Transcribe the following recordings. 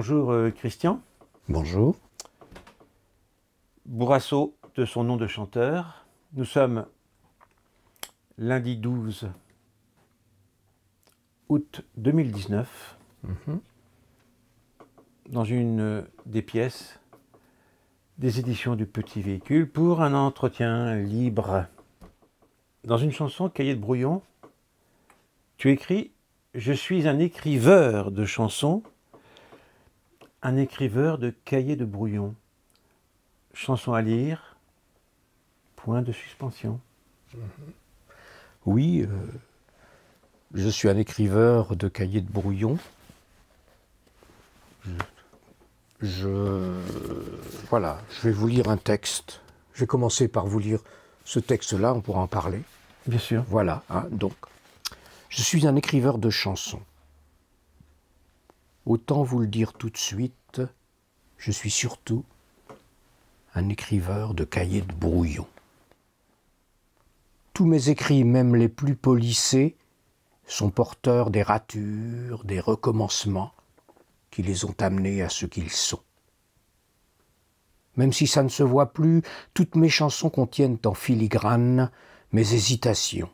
Bonjour Christian. Bonjour. Bourrasso de son nom de chanteur. Nous sommes lundi 12 août 2019 dans une des pièces des éditions du Petit Véhicule pour un entretien libre. Dans une chanson, Cahier de brouillon, tu écris « Je suis un écriveur de chansons, un écriveur de cahiers de brouillon. Chanson à lire, point de suspension. » Oui, je suis un écriveur de cahiers de brouillon. Voilà, je vais vous lire un texte. Je vais commencer par vous lire ce texte-là, on pourra en parler. Bien sûr. Voilà, donc. Je suis un écriveur de chansons. Autant vous le dire tout de suite, je suis surtout un écriveur de cahiers de brouillon. Tous mes écrits, même les plus polissés, sont porteurs des ratures, des recommencements qui les ont amenés à ce qu'ils sont. Même si ça ne se voit plus, toutes mes chansons contiennent en filigrane mes hésitations,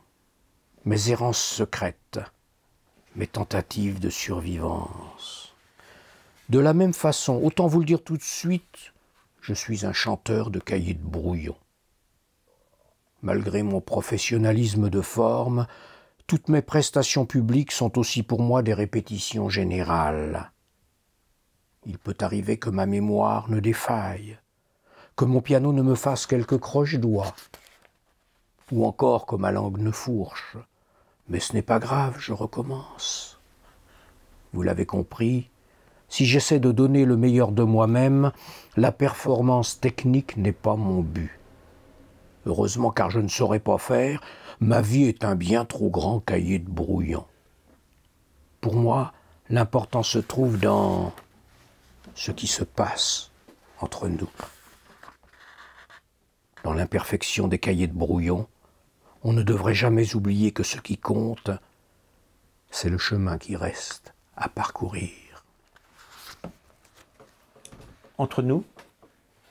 mes errances secrètes, mes tentatives de survivance. De la même façon, autant vous le dire tout de suite, je suis un chanteur de cahiers de brouillon. Malgré mon professionnalisme de forme, toutes mes prestations publiques sont aussi pour moi des répétitions générales. Il peut arriver que ma mémoire ne défaille, que mon piano ne me fasse quelques croche-doigts, ou encore que ma langue ne fourche. Mais ce n'est pas grave, je recommence. Vous l'avez compris, si j'essaie de donner le meilleur de moi-même, la performance technique n'est pas mon but. Heureusement, car je ne saurais pas faire, ma vie est un bien trop grand cahier de brouillon. Pour moi, l'important se trouve dans ce qui se passe entre nous. Dans l'imperfection des cahiers de brouillon, on ne devrait jamais oublier que ce qui compte, c'est le chemin qui reste à parcourir. Entre nous,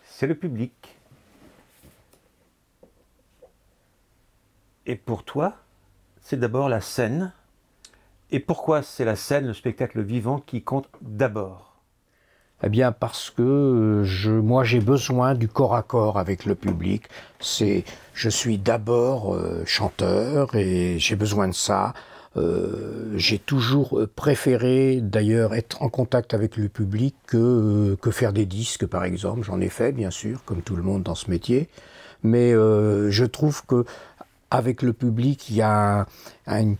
c'est le public. Et pour toi, c'est d'abord la scène. Et pourquoi c'est la scène, le spectacle vivant, qui compte d'abord? Eh bien parce que moi j'ai besoin du corps à corps avec le public. Je suis d'abord chanteur et j'ai besoin de ça. J'ai toujours préféré d'ailleurs être en contact avec le public que faire des disques par exemple. J'en ai fait bien sûr, comme tout le monde dans ce métier. Mais je trouve que avec le public, il y a un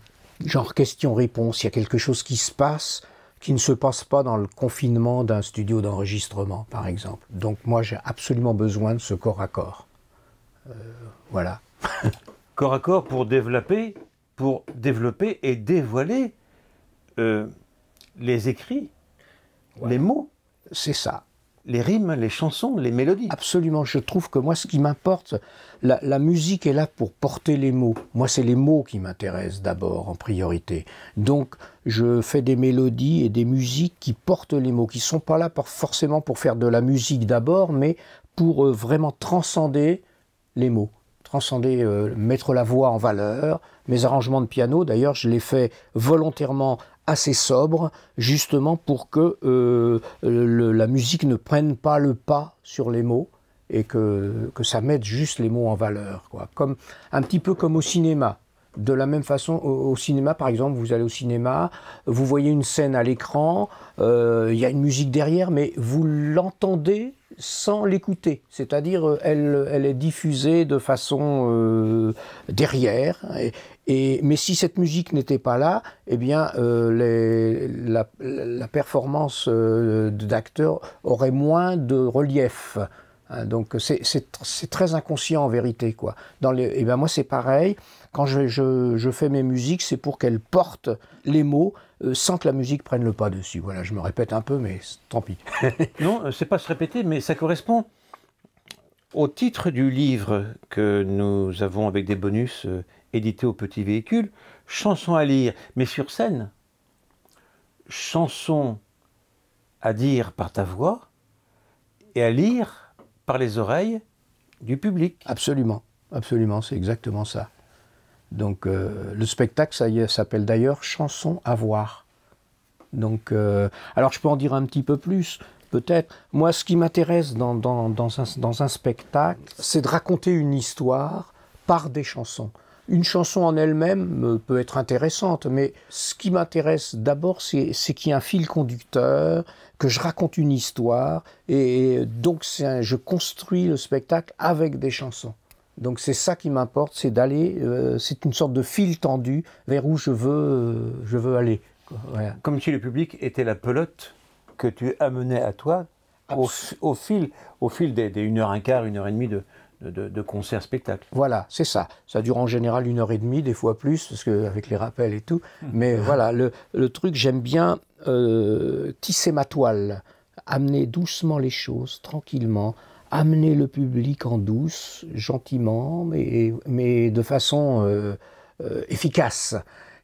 genre question-réponse, il y a quelque chose qui se passe qui ne se passe pas dans le confinement d'un studio d'enregistrement, par exemple. Donc moi, j'ai absolument besoin de ce corps à corps. Voilà. Corps à corps pour développer et dévoiler les écrits, ouais. Les mots. C'est ça. Les rimes, les chansons, les mélodies. Absolument, je trouve que moi, ce qui m'importe, la musique est là pour porter les mots. Moi, c'est les mots qui m'intéressent d'abord, en priorité. Donc, je fais des mélodies et des musiques qui portent les mots, qui ne sont pas là forcément pour faire de la musique d'abord, mais pour vraiment transcender les mots. Transcender, mettre la voix en valeur. Mes arrangements de piano, d'ailleurs, je les fais volontairement assez sobre, justement pour que la musique ne prenne pas le pas sur les mots et que ça mette juste les mots en valeur, quoi. Un petit peu comme au cinéma. De la même façon, au cinéma, par exemple, vous allez au cinéma, vous voyez une scène à l'écran, il y a une musique derrière, mais vous l'entendez sans l'écouter. C'est-à-dire, elle est diffusée de façon derrière. Mais si cette musique n'était pas là, eh bien, la performance d'acteur aurait moins de relief. Donc c'est très inconscient en vérité, quoi. Et ben moi c'est pareil. Quand je fais mes musiques, c'est pour qu'elles portent les mots sans que la musique prenne le pas dessus. Voilà, je me répète un peu, mais tant pis. Non, c'est pas se répéter, mais ça correspond au titre du livre que nous avons avec des bonus édité au Petit Véhicule, chansons à lire, mais sur scène. Chansons à dire par ta voix et à lire par les oreilles du public. Absolument, absolument, c'est exactement ça. Donc le spectacle, ça y est, s'appelle d'ailleurs Chanson à voir. Donc, alors je peux en dire un petit peu plus, peut-être. Moi, ce qui m'intéresse dans un spectacle, c'est de raconter une histoire par des chansons. Une chanson en elle-même peut être intéressante, mais ce qui m'intéresse d'abord, c'est qu'il y ait un fil conducteur, que je raconte une histoire, et donc je construis le spectacle avec des chansons. Donc c'est ça qui m'importe, c'est d'aller, c'est une sorte de fil tendu vers où je veux aller. Voilà. Comme si le public était la pelote que tu amenais à toi au fil des 1h15, 1h30 de concert-spectacle. Voilà, c'est ça. Ça dure en général 1h30, des fois plus, parce qu'avec les rappels et tout. Mais voilà, le truc, j'aime bien tisser ma toile, amener doucement les choses, tranquillement, amener le public en douce, gentiment, mais de façon efficace.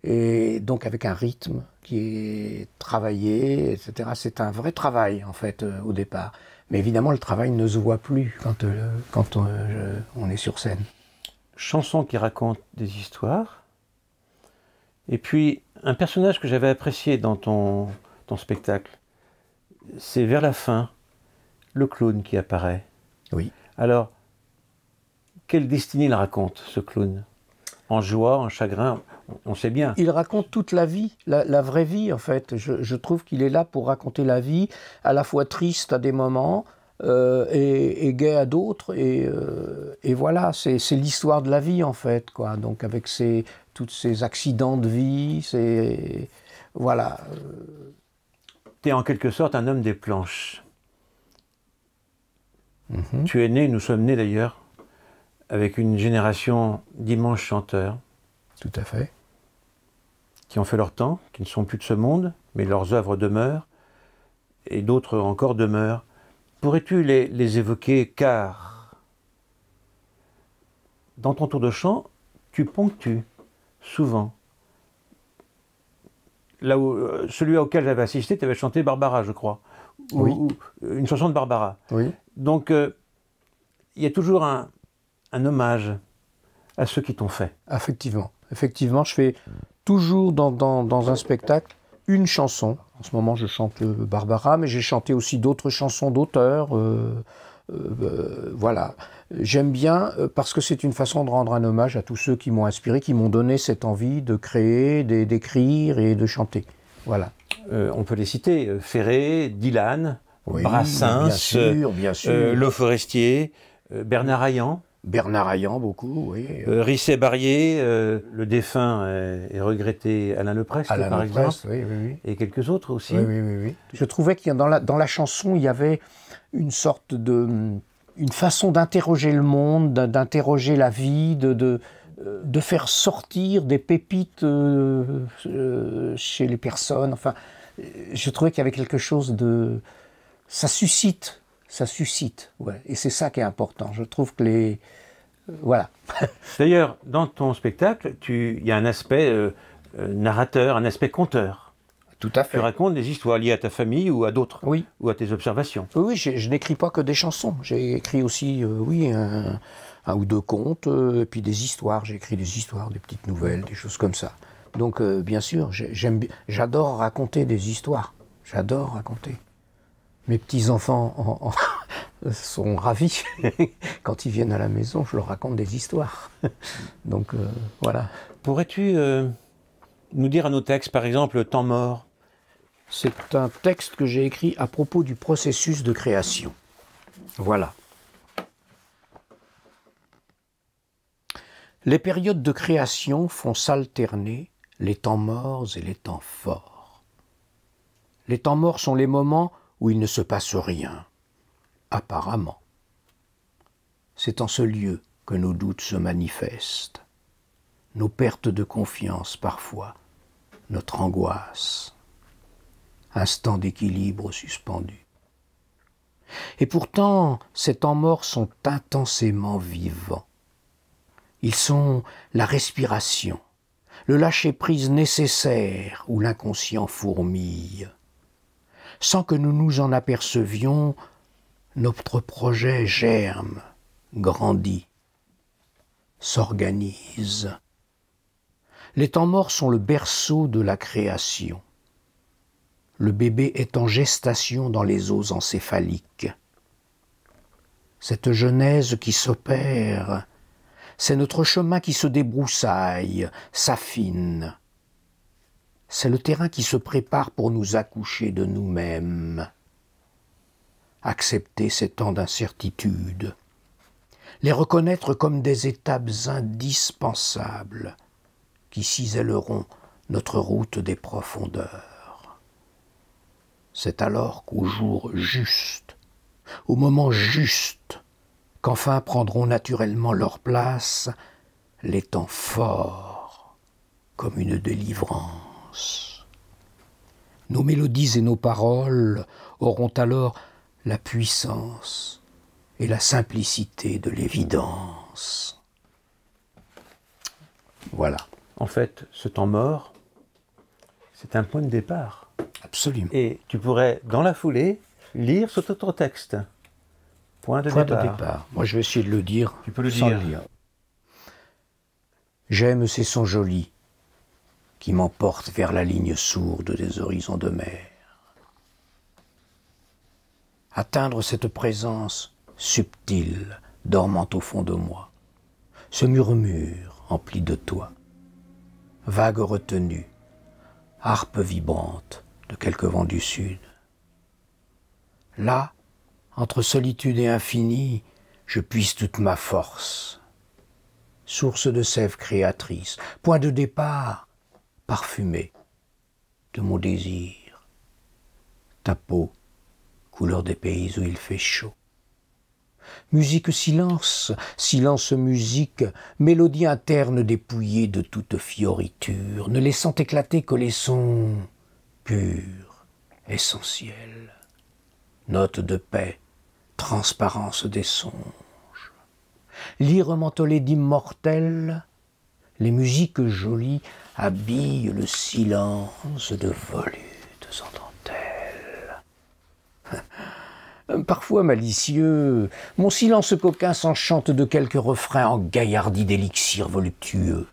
Et donc avec un rythme qui est travaillé, etc. C'est un vrai travail, en fait, au départ. Mais évidemment, le travail ne se voit plus quand on est sur scène. Chanson qui raconte des histoires. Et puis, un personnage que j'avais apprécié dans ton spectacle, c'est vers la fin, le clown qui apparaît. Oui. Alors, quelle destinée il raconte, ce clown? En joie, en chagrin, on sait bien. Il raconte toute la vie, la vraie vie en fait. Je trouve qu'il est là pour raconter la vie, à la fois triste à des moments et gai à d'autres. Et voilà, c'est l'histoire de la vie en fait, quoi. Donc avec tous ces accidents de vie, voilà. Tu es en quelque sorte un homme des planches. Mm-hmm. Tu es né, nous sommes nés d'ailleurs, avec une génération d'immenses chanteurs. Tout à fait. Qui ont fait leur temps, qui ne sont plus de ce monde, mais leurs œuvres demeurent, et d'autres encore demeurent. Pourrais-tu les évoquer, car dans ton tour de chant, tu ponctues souvent. Là où, celui auquel j'avais assisté, tu avais chanté Barbara, je crois. Oui. Ou une chanson de Barbara. Oui. Donc, il y a toujours un hommage à ceux qui t'ont fait. Effectivement. Effectivement, je fais toujours dans un spectacle une chanson. En ce moment, je chante Barbara, mais j'ai chanté aussi d'autres chansons d'auteurs. Voilà. J'aime bien parce que c'est une façon de rendre un hommage à tous ceux qui m'ont inspiré, qui m'ont donné cette envie de créer, d'écrire et de chanter. Voilà. On peut les citer, Ferré, Dylan, Oui, Brassens, bien sûr. Le Forestier, Bernard Hayan. Bernard Hayan, beaucoup, oui. Risset-Barrier, le défunt et regretté Alain Leprest, par exemple. Oui, oui, oui. Et quelques autres aussi. Oui, oui, oui, oui. Je trouvais que dans la chanson, il y avait une sorte une façon d'interroger le monde, d'interroger la vie, de faire sortir des pépites chez les personnes. Enfin, je trouvais qu'il y avait quelque chose de... Ça suscite, ouais. Et c'est ça qui est important. Je trouve que voilà. D'ailleurs, dans ton spectacle, il y a un aspect narrateur, un aspect conteur. Tout à fait. Tu racontes des histoires liées à ta famille ou à d'autres, oui. Ou à tes observations. Oui, je n'écris pas que des chansons. J'ai écrit aussi, oui, un ou deux contes, et puis des histoires. J'ai écrit des histoires, des petites nouvelles, des choses comme ça. Donc, bien sûr, j'adore raconter des histoires. J'adore raconter. Mes petits-enfants sont ravis. Quand ils viennent à la maison, je leur raconte des histoires. Donc, voilà. Pourrais-tu nous dire un autre texte, par exemple, Le temps mort? C'est un texte que j'ai écrit à propos du processus de création. Voilà. Les périodes de création font s'alterner les temps morts et les temps forts. Les temps morts sont les moments où il ne se passe rien, apparemment. C'est en ce lieu que nos doutes se manifestent, nos pertes de confiance parfois, notre angoisse, instant d'équilibre suspendu. Et pourtant, ces temps morts sont intensément vivants. Ils sont la respiration, le lâcher-prise nécessaire où l'inconscient fourmille. sans que nous nous en apercevions, notre projet germe, grandit, s'organise. Les temps morts sont le berceau de la création. Le bébé est en gestation dans les os encéphaliques. Cette genèse qui s'opère, c'est notre chemin qui se débroussaille, s'affine. C'est le terrain qui se prépare pour nous accoucher de nous-mêmes. Accepter ces temps d'incertitude, les reconnaître comme des étapes indispensables qui ciselleront notre route des profondeurs. C'est alors qu'au jour juste, au moment juste, qu'enfin prendront naturellement leur place les temps forts comme une délivrance. Nos mélodies et nos paroles auront alors la puissance et la simplicité de l'évidence. Voilà. En fait, ce temps mort, c'est un point de départ. Absolument. Et tu pourrais, dans la foulée, lire cet autre texte. Point de départ. Moi, je vais essayer de le dire. Tu peux le sans dire. le lire. J'aime ces sons jolis qui m'emportent vers la ligne sourde des horizons de mer. Atteindre cette présence subtile, dormant au fond de moi, ce murmure empli de toi, vague retenue, harpe vibrante de quelque vent du sud. Là, entre solitude et infini, je puise toute ma force. Source de sève créatrice, point de départ, parfumé de mon désir. Ta peau, couleur des pays où il fait chaud. Musique silence, silence musique, mélodie interne dépouillée de toute fioriture, ne laissant éclater que les sons purs, essentiels. Note de paix, transparence des songes. Lyre mentolée d'immortels, les musiques jolies habillent le silence de volutes en dentelle. Parfois malicieux, mon silence coquin s'enchante de quelques refrains engaillardis d'élixir voluptueux.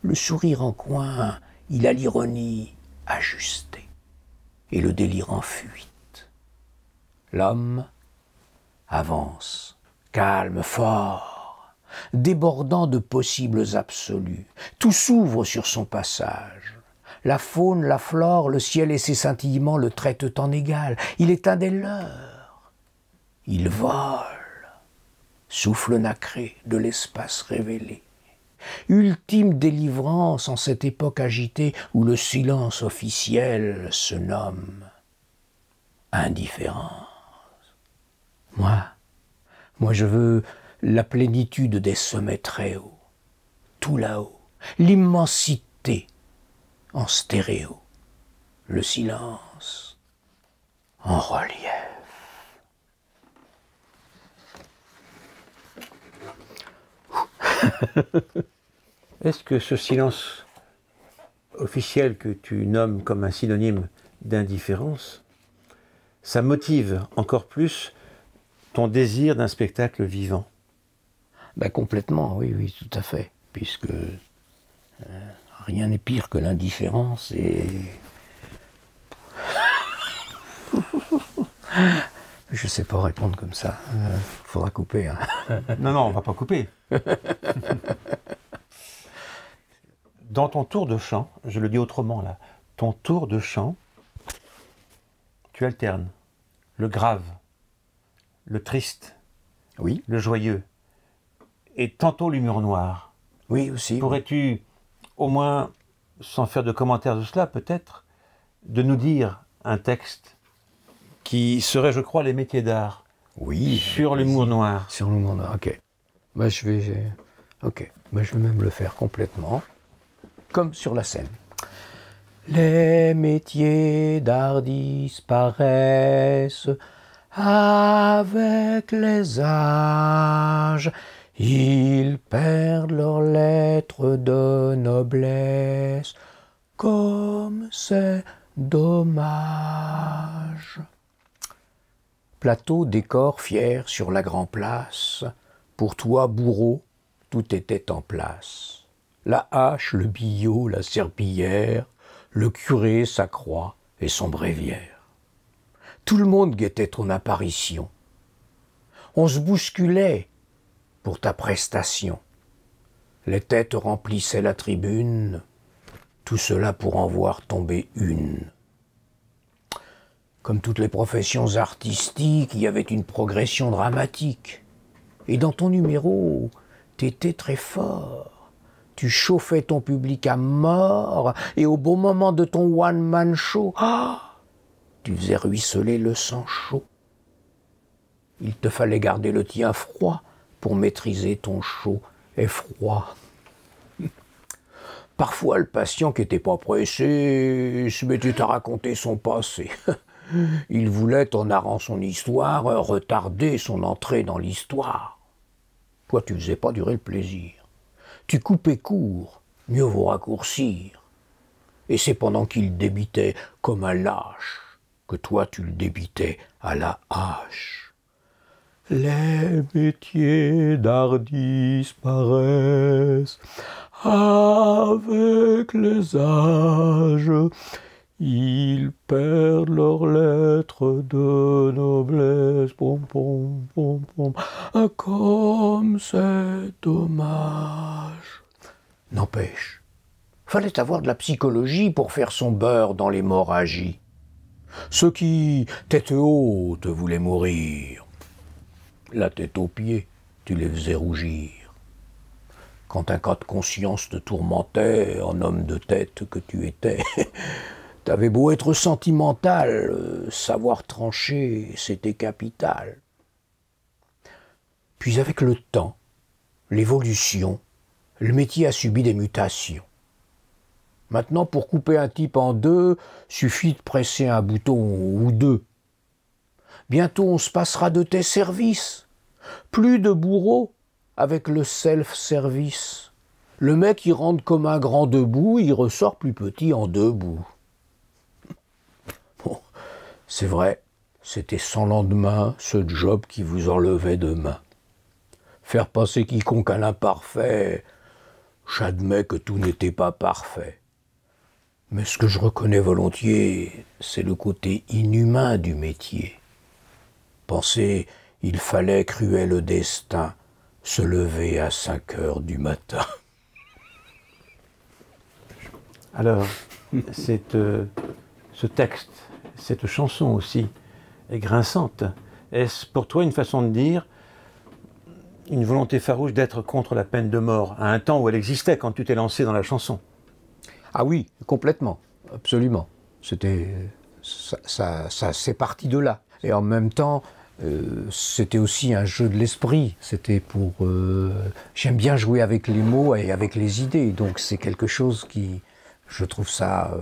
Le sourire en coin, il a l'ironie ajustée et le délire en fuite. L'homme avance, calme, fort, débordant de possibles absolus. Tout s'ouvre sur son passage. La faune, la flore, le ciel et ses scintillements le traitent en égal. Il est un des leurs. Il vole, souffle nacré de l'espace révélé. Ultime délivrance en cette époque agitée où le silence officiel se nomme indifférence. Moi je veux la plénitude des sommets très hauts, tout là-haut, l'immensité en stéréo, le silence en relief. Est-ce que ce silence officiel que tu nommes comme un synonyme d'indifférence, ça motive encore plus ton désir d'un spectacle vivant? Complètement, oui, tout à fait, puisque rien n'est pire que l'indifférence et... Je sais pas répondre comme ça, faudra couper. Hein. Non, on va pas couper. Dans ton tour de chant, je le dis autrement là, ton tour de chant, tu alternes le grave, le triste, Oui. le joyeux, et tantôt l'humeur noire. Oui, aussi. Pourrais-tu, au moins, sans faire de commentaires de cela, peut-être, de nous dire un texte qui serait, je crois, les métiers d'art, oui, sur l'humour noir? Sur l'humour noir, ok. Je vais même le faire complètement, comme sur la scène. Les métiers d'art disparaissent avec les âges. Ils perdent leurs lettres de noblesse, comme c'est dommage. Plateau, décor, fier sur la grand place. Pour toi, bourreau, tout était en place. La hache, le billot, la serpillière, le curé, sa croix et son bréviaire. Tout le monde guettait ton apparition. On se bousculait pour ta prestation. Les têtes remplissaient la tribune, tout cela pour en voir tomber une. Comme toutes les professions artistiques, il y avait une progression dramatique. Et dans ton numéro, t'étais très fort. Tu chauffais ton public à mort, et au beau moment de ton one-man show, tu faisais ruisseler le sang chaud. Il te fallait garder le tien froid pour maîtriser ton chaud et froid. Parfois, le patient qui n'était pas pressé se mettait à raconter son passé. Il voulait, en narrant son histoire, retarder son entrée dans l'histoire. Toi, tu ne faisais pas durer le plaisir. Tu coupais court, mieux vaut raccourcir. Et c'est pendant qu'il débitait comme un lâche que toi tu le débitais à la hache. Les métiers d'art disparaissent avec les âges. Ils perdent leurs lettres de noblesse, pom, pom, pom, pom. Comme c'est dommage. N'empêche, fallait avoir de la psychologie pour faire son beurre dans l'hémorragie. Ceux qui, tête haute, voulaient mourir, la tête aux pieds, tu les faisais rougir. Quand un cas de conscience te tourmentait, en homme de tête que tu étais, t'avais beau être sentimental, savoir trancher, c'était capital. Puis avec le temps, l'évolution, le métier a subi des mutations. Maintenant, pour couper un type en deux, suffit de presser un bouton ou deux. Bientôt, on se passera de tes services. Plus de bourreaux avec le self-service. Le mec, il rentre comme un grand debout, il ressort plus petit en debout. Bon, c'est vrai, c'était sans lendemain, ce job qui vous enlevait demain. Faire passer quiconque à l'imparfait, j'admets que tout n'était pas parfait. Mais ce que je reconnais volontiers, c'est le côté inhumain du métier. Penser, il fallait, cruel destin, se lever à 5 heures du matin. Alors, ce texte, cette chanson aussi, est grinçante. Est-ce pour toi une façon de dire une volonté farouche d'être contre la peine de mort, à un temps où elle existait quand tu t'es lancé dans la chanson? Ah oui, complètement, absolument. Ça c'est parti de là. Et en même temps, c'était aussi un jeu de l'esprit. C'était pour... j'aime bien jouer avec les mots et avec les idées. Donc c'est quelque chose qui... Je trouve ça...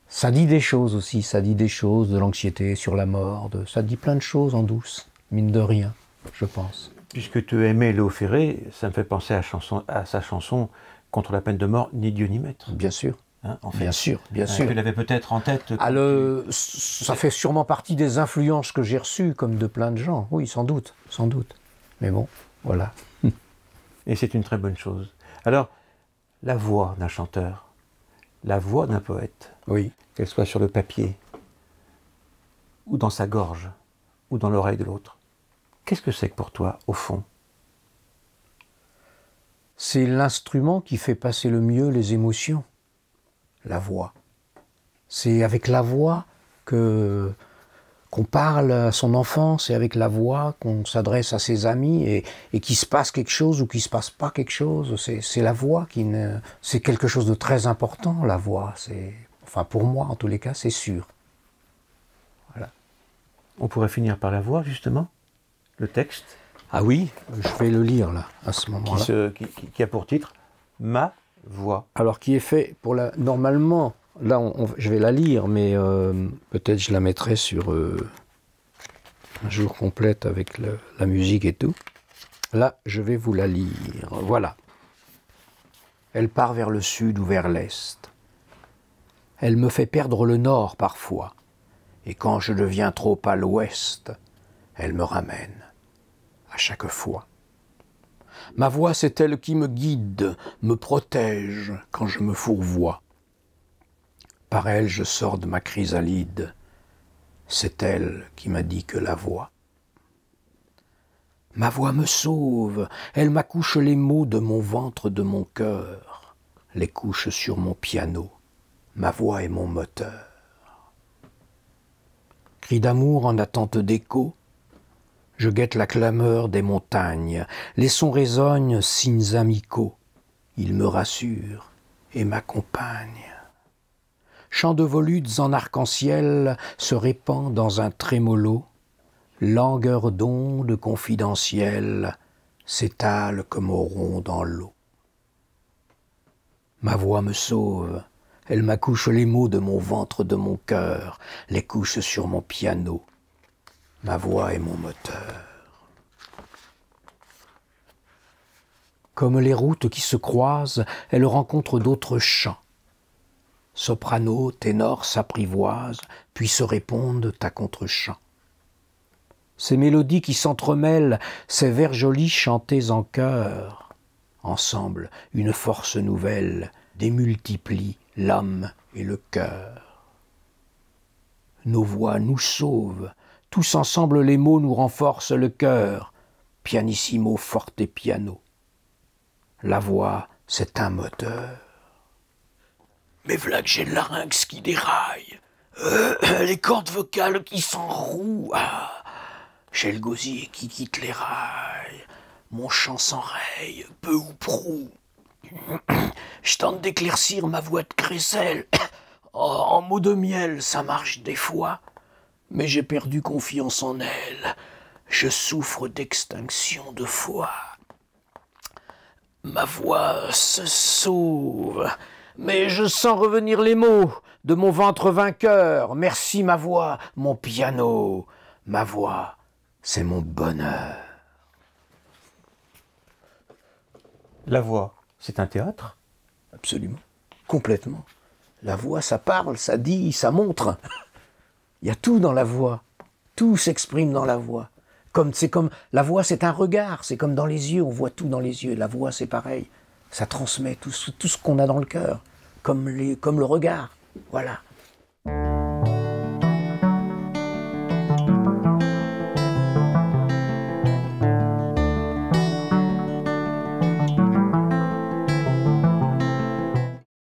ça dit des choses aussi. Ça dit des choses de l'anxiété sur la mort. Ça dit plein de choses en douce, mine de rien, je pense. Puisque tu aimais Léo Ferré, ça me fait penser à sa chanson Contre la peine de mort, ni Dieu ni maître. Bien sûr. Hein, en fait. Bien sûr, bien sûr. Tu l'avais peut-être en tête. Ça fait sûrement partie des influences que j'ai reçues, comme de plein de gens. Oui, sans doute, sans doute. Mais bon, voilà. Et c'est une très bonne chose. Alors, la voix d'un chanteur, la voix d'un poète, oui, qu'elle soit sur le papier, ou dans sa gorge, ou dans l'oreille de l'autre, qu'est-ce que c'est que pour toi, au fond? C'est l'instrument qui fait passer le mieux les émotions, la voix. C'est avec la voix qu'on parle à son enfant, c'est avec la voix qu'on s'adresse à ses amis et qu'il se passe quelque chose ou qu'il ne se passe pas quelque chose. C'est la voix c'est quelque chose de très important, la voix. Enfin, pour moi, en tous les cas, c'est sûr. Voilà. On pourrait finir par la voix, justement, le texte. Ah oui, je vais le lire là, à ce moment-là. Qui a pour titre « Ma voix ». Alors qui est fait pour la... Normalement, là je vais la lire, mais peut-être je la mettrai sur un jour complète avec la musique et tout. Là, je vais vous la lire. Voilà. Elle part vers le sud ou vers l'est. Elle me fait perdre le nord parfois, et quand je deviens trop à l'ouest, elle me ramène à chaque fois. Ma voix, c'est elle qui me guide, me protège quand je me fourvoie. Par elle, je sors de ma chrysalide. C'est elle qui m'a dit que la voix. Ma voix me sauve, elle m'accouche les mots de mon ventre, de mon cœur, les couche sur mon piano. Ma voix est mon moteur. Cri d'amour en attente d'écho, je guette la clameur des montagnes, les sons résonnent, signes amicaux, ils me rassurent et m'accompagnent. Chant de volutes en arc-en-ciel se répand dans un trémolo, langueur d'ondes confidentielles s'étale comme au rond dans l'eau. Ma voix me sauve, elle m'accouche les mots de mon ventre, de mon cœur, les couche sur mon piano. Ma voix est mon moteur. Comme les routes qui se croisent, elle rencontre d'autres chants. Soprano, ténor s'apprivoisent, puis se répondent à contre-champ. Ces mélodies qui s'entremêlent, ces vers jolis chantés en chœur, ensemble, une force nouvelle démultiplie l'âme et le cœur. Nos voix nous sauvent, tous ensemble les mots nous renforcent le cœur, pianissimo, forte piano. La voix, c'est un moteur. Mais v'là que j'ai le larynx qui déraille, les cordes vocales qui s'enrouent, j'ai le gosier qui quitte les rails, mon chant s'enraye, peu ou prou. Je tente d'éclaircir ma voix de crécelle, en mots de miel, ça marche des fois, mais j'ai perdu confiance en elle, je souffre d'extinction de foi. Ma voix se sauve, mais je sens revenir les mots de mon ventre vainqueur. Merci ma voix, mon piano. Ma voix, c'est mon bonheur. La voix, c'est un théâtre? Absolument, complètement. La voix, ça parle, ça dit, ça montre. Il y a tout dans la voix. Tout s'exprime dans la voix. C'est comme la voix, c'est un regard. C'est comme dans les yeux, on voit tout dans les yeux. La voix, c'est pareil. Ça transmet tout ce qu'on a dans le cœur, comme le regard. Voilà.